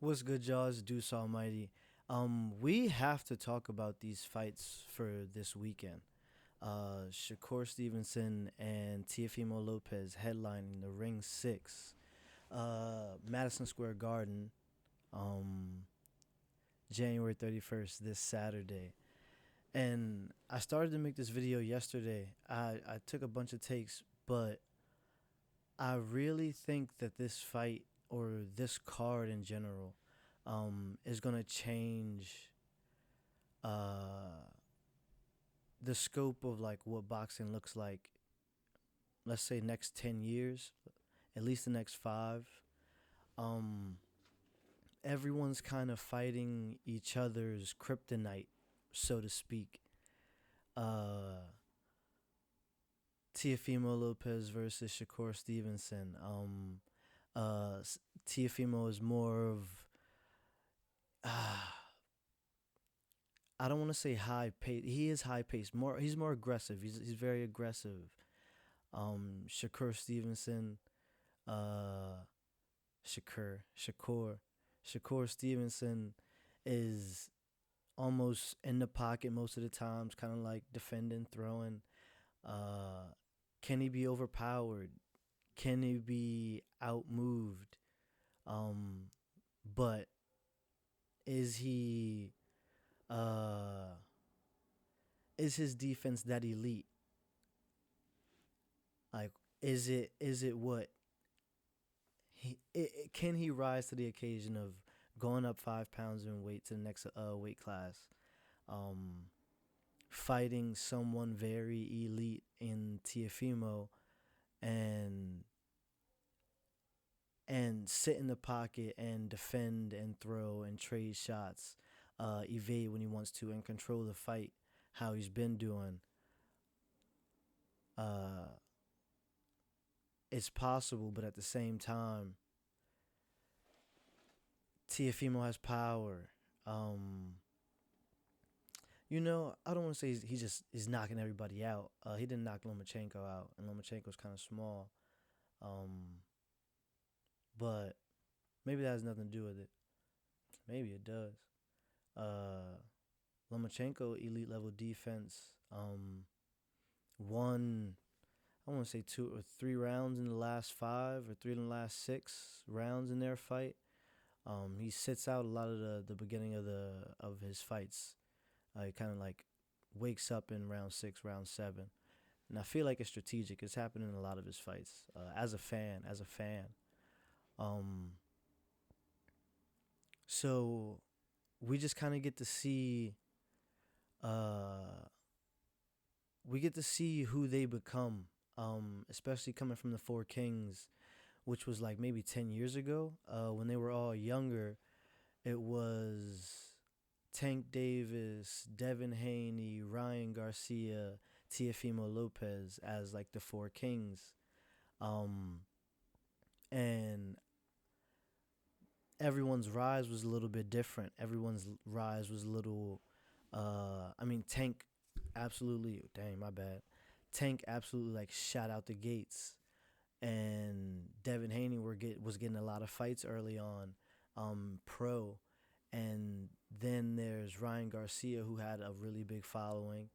What's good, y'all? It's Deuce Almighty. We have to talk about these fights for this weekend. Shakur Stevenson and Teofimo Lopez headlining the Ring 6, Madison Square Garden, um, January 31st, this Saturday. And I started to make this video yesterday. I took a bunch of takes, but I really think that this fight or this card in general is going to change uh, the scope of like what boxing looks like. Let's say next 10 years, at least the next five. Um, Everyone's kind of fighting each other's kryptonite, so to speak. Uh, Teofimo Lopez versus Shakur Stevenson. Uh, Teofimo is more of uh, I don't want to say high pace. He is high paced. He's more aggressive. He's very aggressive. Shakur Stevenson, uh, Shakur Stevenson is almost in the pocket most of the times, kind of like defending, throwing. Uh, can he be overpowered? Can he be outmoved? Um, but is he? Uh, is his defense that elite? Like, is it what can he rise to the occasion of going up 5 pounds in weight to the next weight class, um, fighting someone very elite in Teofimo, and sit in the pocket and defend and throw and trade shots, evade when he wants to, and control the fight how he's been doing. Uh, it's possible, but at the same time, Teofimo has power. Um, I don't want to say he just is knocking everybody out. He didn't knock Lomachenko out, and Lomachenko's kind of small. Um, but maybe that has nothing to do with it. Maybe it does. Uh, Lomachenko elite level defense. Won, I want to say 2 or 3 rounds in the last five, or three in the last 6 rounds in their fight. He sits out a lot of the beginning of his fights. He kind of like wakes up in round 6, round 7, and I feel like it's strategic. It's happening in a lot of his fights. As a fan, um, so we just kind of get to see, uh, we get to see who they become. Especially coming from the Four Kings, which was like maybe 10 years ago. When they were all younger, it was Tank Davis, Devin Haney, Ryan Garcia, Teofimo Lopez as like the Four Kings. Um, and everyone's rise was a little bit different. Everyone's rise was a little. I mean, Tank absolutely. Dang, my bad. Tank absolutely like shot out the gates, and Devin Haney was getting a lot of fights early on, pro, and then there's Ryan Garcia, who had a really big following,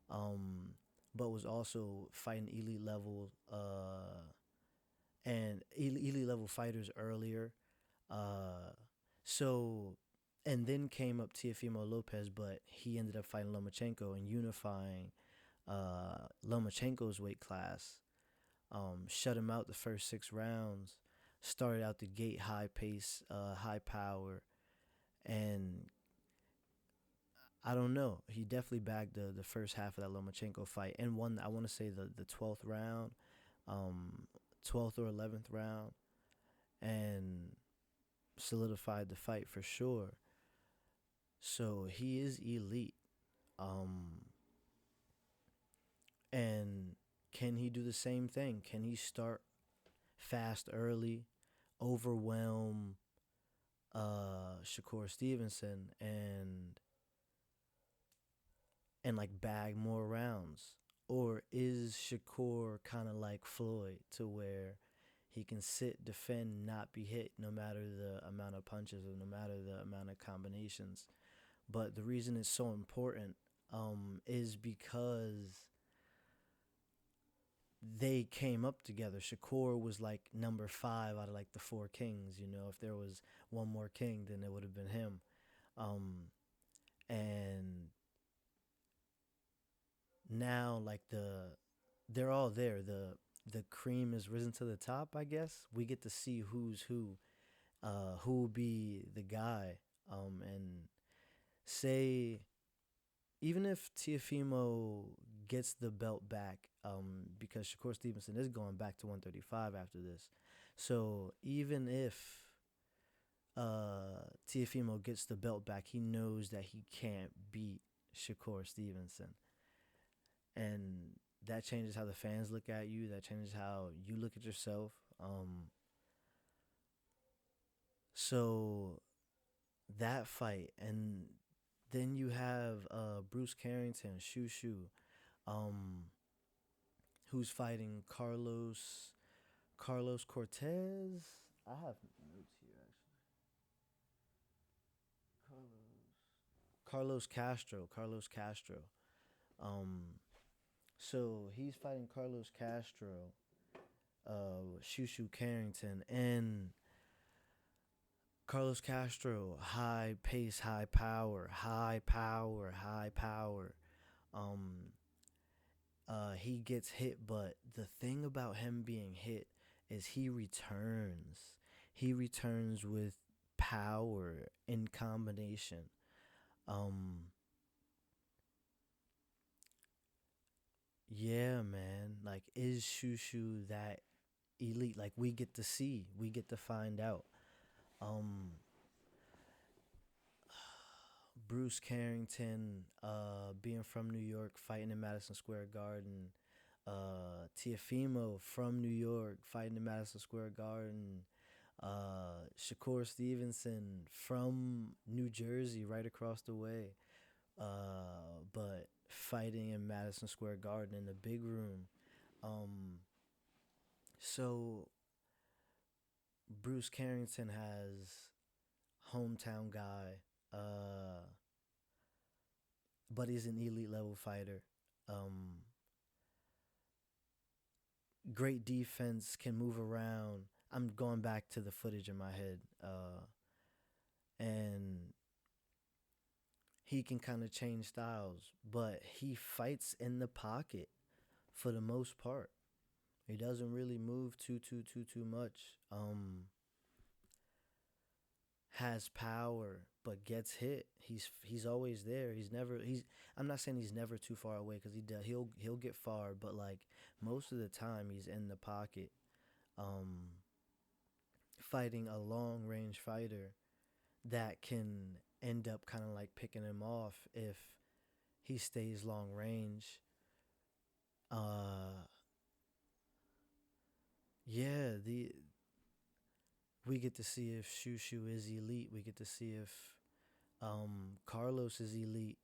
um, but was also fighting elite level fighters earlier. Uh, so, and then came up Teofimo Lopez, but he ended up fighting Lomachenko and unifying Lomachenko's weight class. Shut him out the first 6 rounds. Started out the gate high pace, high power, and I don't know. He definitely bagged the first half of that Lomachenko fight and won. I want to say the 12th round, um, 12th or 11th round, and solidified the fight for sure. So he is elite. Um, and can he do the same thing? Can he start fast early, overwhelm Shakur Stevenson, and like bag more rounds? Or is Shakur kind of like Floyd, to where He can sit, defend, not be hit, no matter the amount of punches or no matter the amount of combinations. But the reason it's so important is because they came up together. Shakur was like number five out of like the four kings. You know, if there was one more king, then it would have been him. Um, and now like they're all there. The cream is risen to the top. I guess we get to see who's who will be the guy. And say even if Teofimo gets the belt back, because Shakur Stevenson is going back to 135 after this. So even if Teofimo gets the belt back, he knows that he can't beat Shakur Stevenson. And that changes how the fans look at you. That changes how you look at yourself. So that fight, and then you have Bruce Carrington, Shushu, um, who's fighting Carlos Cortez. I have notes here actually. Carlos Castro. Carlos Castro. Um, so he's fighting Carlos Castro, Shushu Carrington, and Carlos Castro. High pace, high power, high power, high power. Um, he gets hit, but the thing about him being hit is he returns. He returns with power in combination. Um, yeah, man. Like, is Shushu that elite? Like, we get to see, we get to find out. Um, Bruce Carrington, being from New York, fighting in Madison Square Garden. Teofimo from New York, fighting in Madison Square Garden. Shakur Stevenson from New Jersey, right across the way, but fighting in Madison Square Garden in the big room. Um, so Bruce Carrington has hometown guy, but he's an elite level fighter. Um, Great defense, can move around. I'm going back to the footage in my head, and he can kind of change styles, but he fights in the pocket for the most part. He doesn't really move too much. Has power, but gets hit. He's always there. He's never he's. I'm not saying he's never too far away because he does. He'll get far, but like most of the time he's in the pocket. Um, Fighting a long range fighter that can end up kind of like picking him off if he stays long range. Uh, yeah, the we get to see if Shushu is elite. We get to see if Carlos is elite.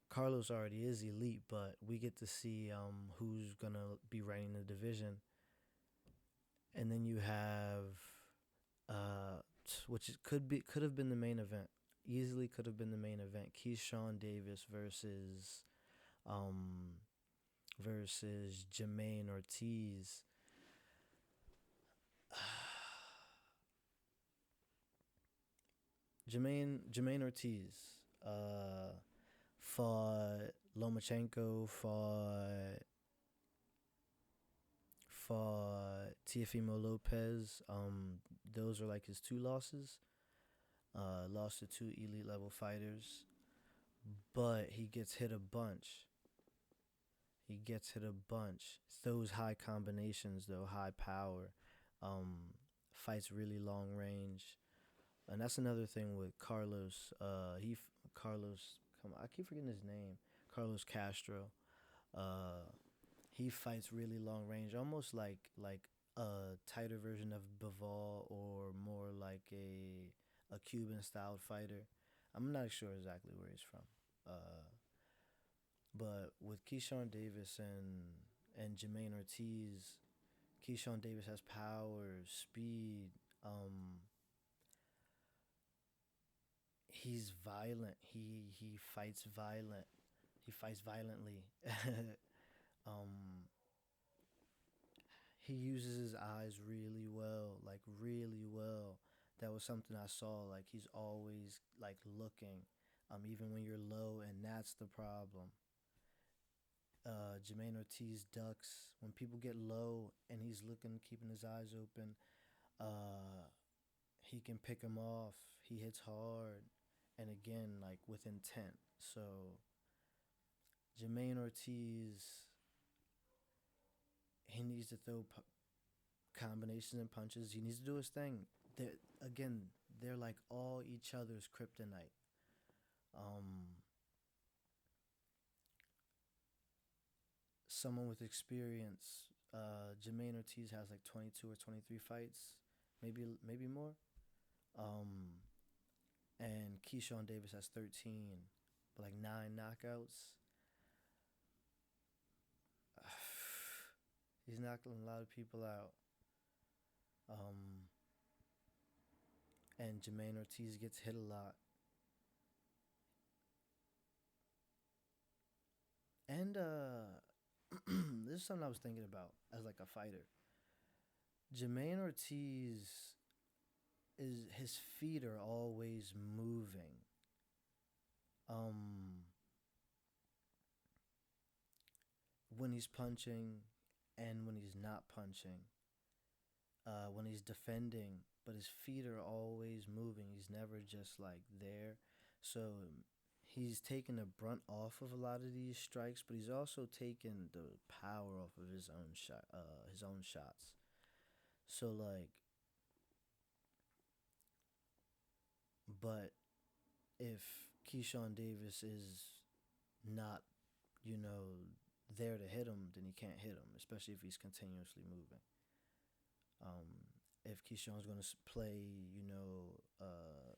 Carlos already is elite, but we get to see who's gonna be running the division. And then you have which could have been the main event. Easily could have been the main event. Keyshawn Davis um versus Jamaine Ortiz. Jamaine Ortiz fought Lomachenko, fought Teofimo Lopez. Those are like his two losses. Lost to two elite level fighters, but he gets hit a bunch. He gets hit a bunch. It's those high combinations though, high power. Fights really long range, and that's another thing with Carlos. Carlos. Come on, I keep forgetting his name. Carlos Castro. Uh, he fights really long range, almost like a tighter version of Bivol or more like a Cuban style fighter. I'm not sure exactly where he's from. But with Keyshawn Davis and Jamaine Ortiz, Keyshawn Davis has power, speed. Um, he's violent. He fights violent. He fights violently. um, he uses his eyes really well, like really well. That was something I saw. Like he's always like looking, even when you're low, and that's the problem. Jamaine Ortiz ducks when people get low, and he's looking, keeping his eyes open. Uh, he can pick him off. He hits hard, and again, like with intent. So Jamaine Ortiz, he needs to throw combinations and punches. He needs to do his thing. Again, they're like all each other's kryptonite. Um, Someone with experience. Jamaine Ortiz has like 22 or 23 fights, maybe more. Um, and Keyshawn Davis has 13, but like 9 knockouts. He's knocking a lot of people out. Um, and Jamaine Ortiz gets hit a lot. And this is something I was thinking about as like a fighter. Jamaine Ortiz is his feet are always moving. Um, when he's punching and when he's not punching. When he's defending, but his feet are always moving. He's never just like there. So he's taking the brunt off of a lot of these strikes, but he's also taking the power off of his own his own shots. So like, but if Keyshawn Davis is not, you know, there to hit him, then he can't hit him, especially if he's continuously moving. If Keyshawn's going to play,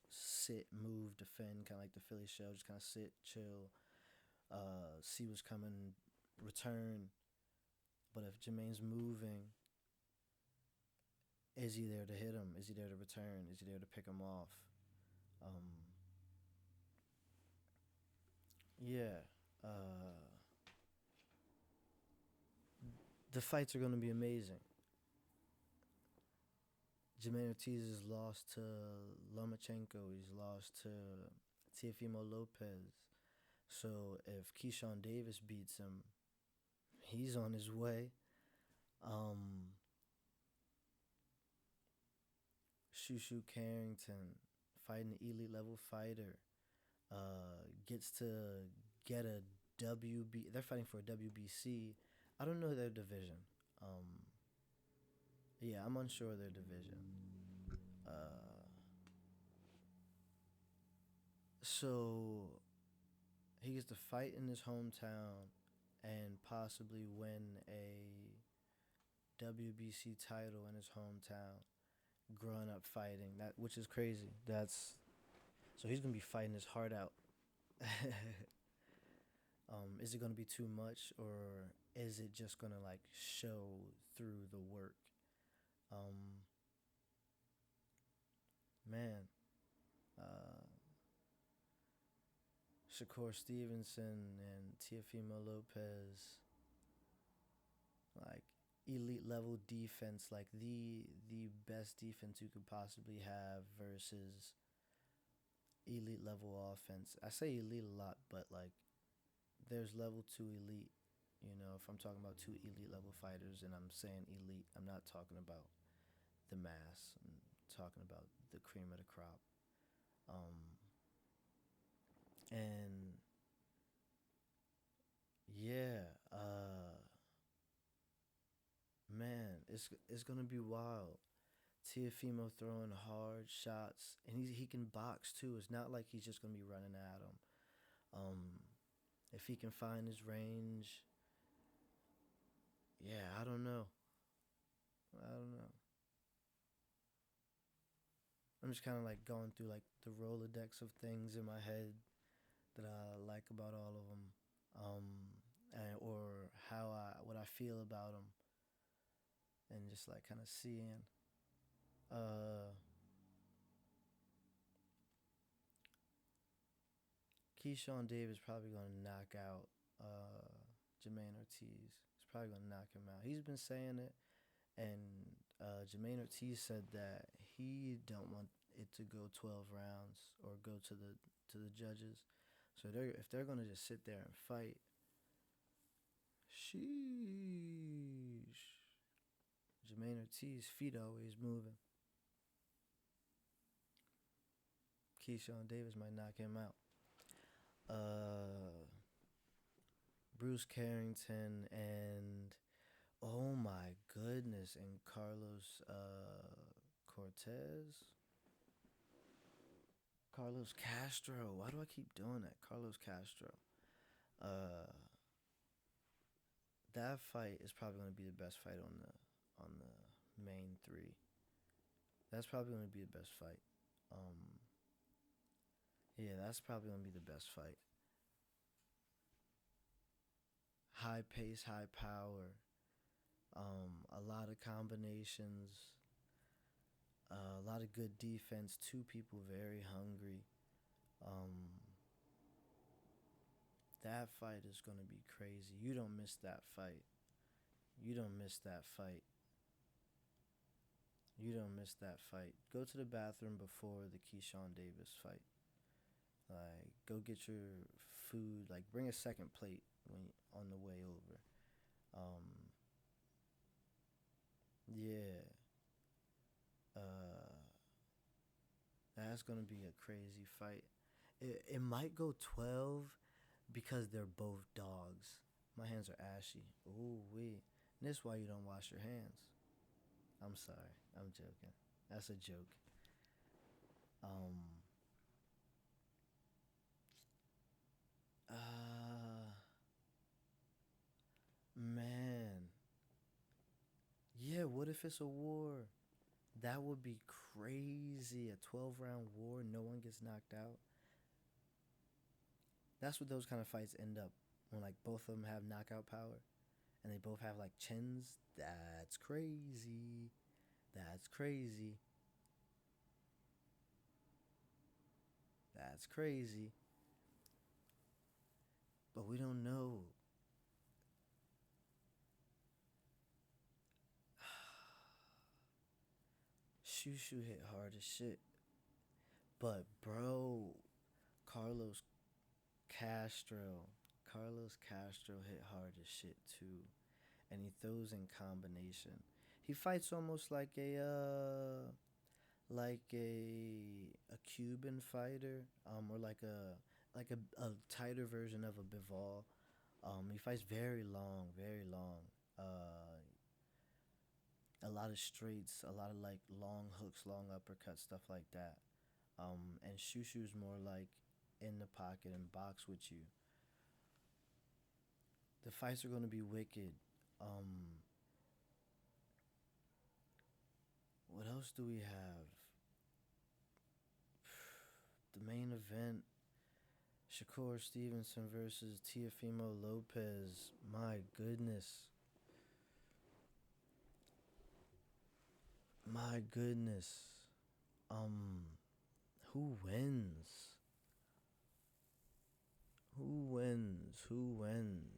sit, move, defend, kind of like the Philly show, just kind of sit, chill, see what's coming, return. But if Jermaine's moving, is he there to hit him? Is he there to return? Is he there to pick him off? Um, yeah. The fights are going to be amazing. Jamaine Ortiz has lost to Lomachenko. He's lost to Teofimo Lopez. So if Keyshawn Davis beats him, he's on his way. Um, Shushu Carrington, fighting an elite level fighter, gets to get a WB. They're fighting for a WBC. I don't know their division. Um, yeah, I'm unsure of their division. Uh, so he gets to fight in his hometown and possibly win a WBC title in his hometown. Growing up fighting that, which is crazy. That's so he's gonna be fighting his heart out. Is it gonna be too much, or is it just gonna like show through the work? Um, man, uh, Shakur Stevenson and Teofimo Lopez, like elite level defense, like the best defense you could possibly have versus elite level offense. I say elite a lot, but like there's level 2 elite. You know, if I'm talking about two elite level fighters and I'm saying elite, I'm not talking about the mass. I'm talking about the cream of the crop. Um, and yeah, man, it's gonna be wild. Teofimo throwing hard shots, and he can box too. It's not like he's just gonna be running at him. Um, if he can find his range, yeah, I don't know. I don't know. I'm just kind of like going through like the Rolodex of things in my head that I like about all of them, or how I what I feel about them. and just like kind of seeing. Uh, Keyshawn Davis probably gonna knock out Jamaine Ortiz. He's probably gonna knock him out. He's been saying it, and Jamaine Ortiz said that he don't want it to go 12 rounds or go to the judges. So if they're gonna just sit there and fight, sheesh. Jamaine Ortiz feet always moving. Keyshawn Davis might knock him out. Uh, Bruce Carrington and oh my goodness, and Carlos Cortez. Carlos Castro. Why do I keep doing that? Carlos Castro. Uh, that fight is probably going to be the best fight on the main three. That's probably going to be the best fight. Um, yeah, that's probably going to be the best fight. High pace, high power. A lot of combinations. A lot of good defense. Two people very hungry. Um, that fight is going to be crazy. You don't miss that fight. You don't miss that fight. You don't miss that fight. Go to the bathroom before the Keyshawn Davis fight. Like, go get your food. Like, bring a second plate when on the way over. Um, yeah. Uh, that's gonna be a crazy fight. It might go 12 because they're both dogs. My hands are ashy. Ooh wee. And this is why you don't wash your hands. I'm sorry. I'm joking. That's a joke. Um. Uh. Man. Yeah. What if it's a war? That would be crazy. A 12-round war. No one gets knocked out. That's what those kind of fights end up when like both of them have knockout power and they both have like chins. That's crazy. That's crazy. That's crazy. But we don't know. Shushu hit hard as shit. But bro, Carlos Castro. Carlos Castro hit hard as shit too. And he throws in combination. He fights almost like a Cuban fighter, or like a tighter version of a Bivol. He fights very long, very long. A lot of straights, a lot of like long hooks, long uppercuts, stuff like that. And Shushu's more like in the pocket and box with you. The fights are going to be wicked. Um, what else do we have? The main event, Shakur Stevenson versus Teofimo Lopez. My goodness. My goodness. Um, who wins? Who wins? Who wins?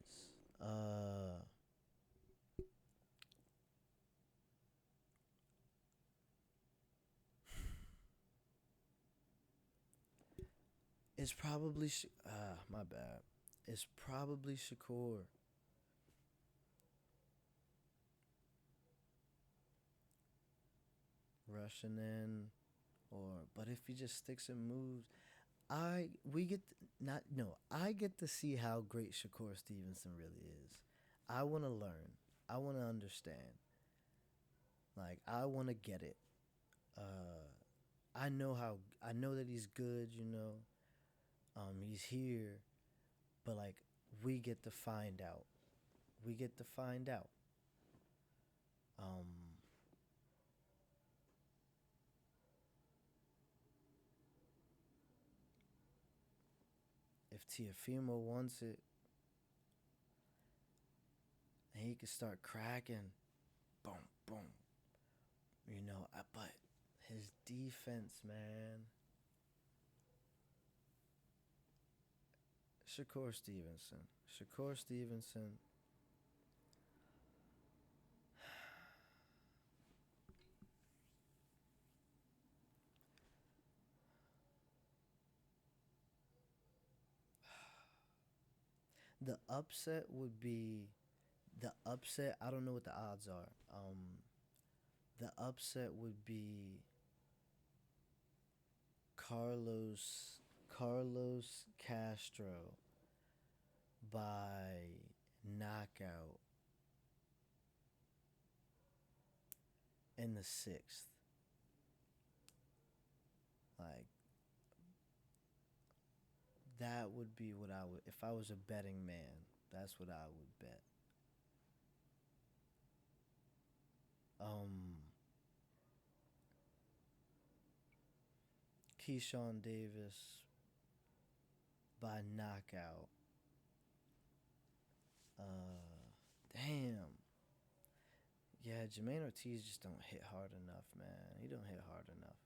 It's probably my bad. It's probably Shakur. Rushing in, or but if he just sticks and moves, I we get not no I get to see how great Shakur Stevenson really is. I want to learn. I want to understand. Like I want to get it. Uh, I know that he's good. He's here, but like we get to find out. We get to find out. Um, if Teofimo wants it, and he can start cracking. boom, boom. But his defense, man. Shakur Stevenson. Shakur Stevenson. The upset would be the upset. I don't know what the odds are. The upset would be Carlos Castro by knockout in the sixth. Like that would be what I would if I was a betting man. That's what I would bet. Um, Keyshawn Davis by knockout. Damn. Yeah, Jamaine Ortiz just don't hit hard enough, man. He don't hit hard enough.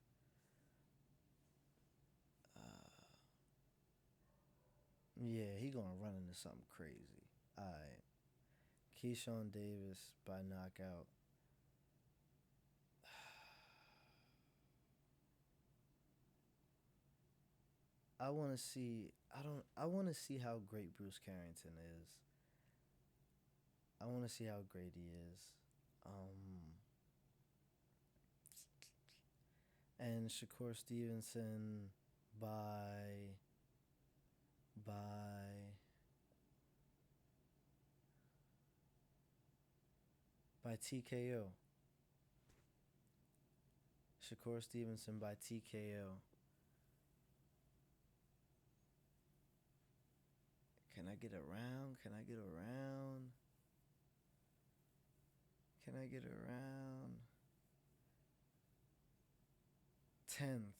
Uh, yeah, he gonna run into something crazy. All right, Keyshawn Davis by knockout. I want to see. I don't. I want to see how great Bruce Carrington is. I want to see how great he is. Um, and Shakur Stevenson by by by TKO. Shakur Stevenson by TKO. Can I get around? Can I get around? Can I get around? 10th.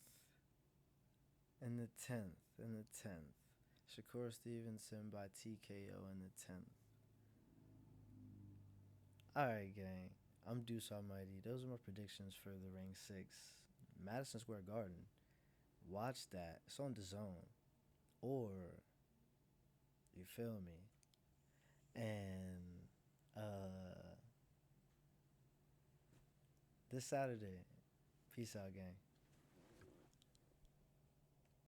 In the 10th. In the 10th. Shakur Stevenson by TKO in the 10th. Alright, gang. I'm Deuce Almighty. Those are my predictions for the Ring 6. Madison Square Garden. Watch that. It's on the zone. Or, you feel me? And, this Saturday. Peace out, gang.